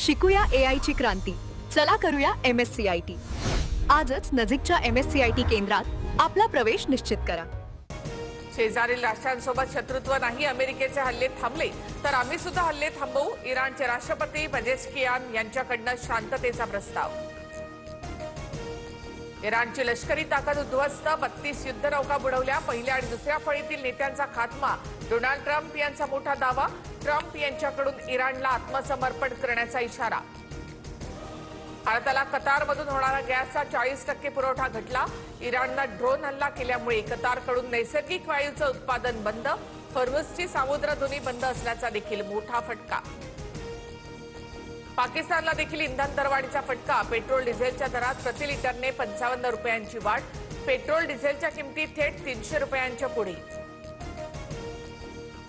शिकूया AI ची क्रांती. चला करूया MSCIT. आजच नजीकच्या MSCIT केंद्रात आपला प्रवेश निश्चित करा. शेजारील राष्ट्रांसोबत शत्रुत्व नाही, अमेरिकेचे हल्ले थांबले तर आम्ही सुद्धा हल्ले थांबवू. इराणचे राष्ट्रपती पेजेशकियान यांच्याकडून शांततेचा प्रस्ताव. इराणची लष्करी ताकद उद्ध्वस्त, 32 युद्धनौका बुडवल्या. पहिल्या आणि दुसऱ्या फळीतील नेत्यांचा खात्मा. डोनाल्ड ट्रम्प यांचा मोठा दावा. ट्रम्प यांच्याकडून इराणला आत्मसमर्पण करण्याचा इशारा. भारताला कतारमधून होणारा गॅसचा 40% पुरवठा घटला. इराणनं ड्रोन हल्ला केल्यामुळे कतारकडून नैसर्गिक वायूचं उत्पादन बंद. हॉर्मुझची सामुद्रधुनी बंद असल्याचा देखील मोठा फटका. पाकिस्तानला देखील इंधन दरवाढीचा फटका. पेट्रोल डिझेलच्या दरात प्रति लिटरने 55 रुपयांची वाढ. पेट्रोल डिझेलच्या किमती थेट 300 रुपयांच्या पुढे.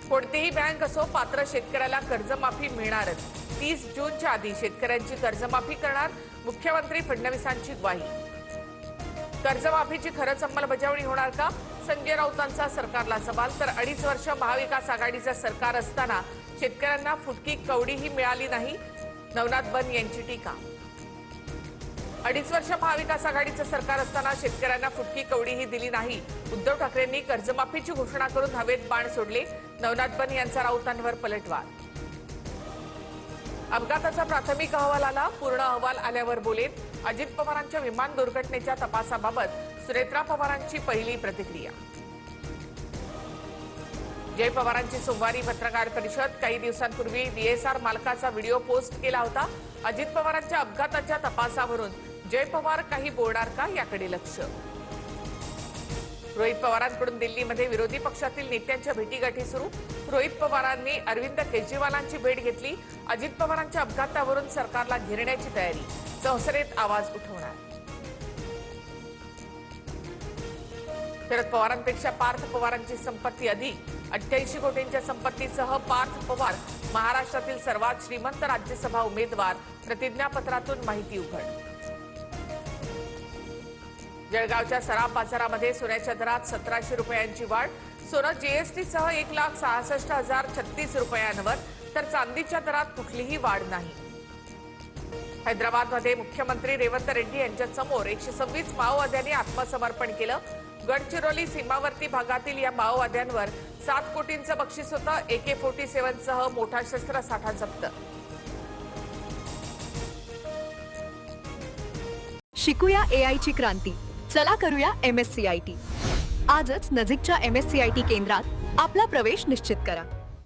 कोणतीही बँक असो, पात्र शेतकऱ्याला कर्जमाफी मिळणारच. 30 जूनच्या आधी शेतकऱ्यांची कर्जमाफी करणार, मुख्यमंत्री फडणवीसांची ग्वाही. कर्जमाफीची खरंच अंमलबजावणी होणार का? संजय राऊतांचा सरकारला सवाल. तर 2.5 वर्ष महाविकास आघाडीचं सरकार असताना शेतकऱ्यांना फुटकी कवडीही मिळाली नाही, नवनाथ बन यांची टीका. 2.5 वर्ष महाविकास आघाडीचं सरकार असताना शेतकऱ्यांना फुटकी कवडीही दिली नाही. उद्धव ठाकरेंनी कर्जमाफीची घोषणा करून हवेत बाण सोडले. नवनाथ बन यांचा राऊतांवर पलटवार. अपघाताचा प्राथमिक अहवाल आला, पूर्ण अहवाल आल्यावर बोलेन. अजित पवारांच्या विमान दुर्घटनेच्या तपासाबाबत सुनेत्रा पवारांची पहिली प्रतिक्रिया. जय पवारांची सोमवारी पत्रकार परिषद. काही दिवसांपूर्वी VSR मालकाचा व्हिडिओ पोस्ट केला होता. अजित पवारांच्या अपघाताच्या तपासावरून जय पवार काही बोलणार का, याकडे लक्ष. रोहित पवारांकडून दिल्लीमध्ये विरोधी पक्षातील नेत्यांच्या भेटीगाठी सुरू. रोहित पवारांनी अरविंद केजरीवालांची भेट घेतली. अजित पवारांच्या अपघातावरून सरकारला घेरण्याची तयारी. संसदेत आवाज उठवणार. शरद पवारांपेक्षा पार्थ पवारांची संपत्ती अधिक. 88 कोटींच्या संपत्तीसह पार्थ पवार महाराष्ट्रातील सर्वात श्रीमंत राज्यसभा उमेदवार. प्रतिज्ञापत्रातून माहिती उघड. जळगावच्या सराफ बाजारामध्ये सोन्याच्या दरात 1700 रुपयांची वाढ. सोनं जीएसटीसह 1,66,036 रुपयांवर, तर चांदीच्या दरात कुठलीही वाढ नाही. हैदराबादमध्ये मुख्यमंत्री रेवंत रेड्डी यांच्या समोर 126 माओवाद्यांनी आत्मसमर्पण केलं. गडचिरोली सीमावर्ती भागातील या माओवाद्यांवर 7 कोटींचं बक्षीस होतं. AK-47 सह मोठा शस्त्रसाठा जप्त. शिकूया AI ची क्रांती. चला करूया MSCIT. आजच नजीकच्या MSCIT केंद्रात आपला प्रवेश निश्चित करा.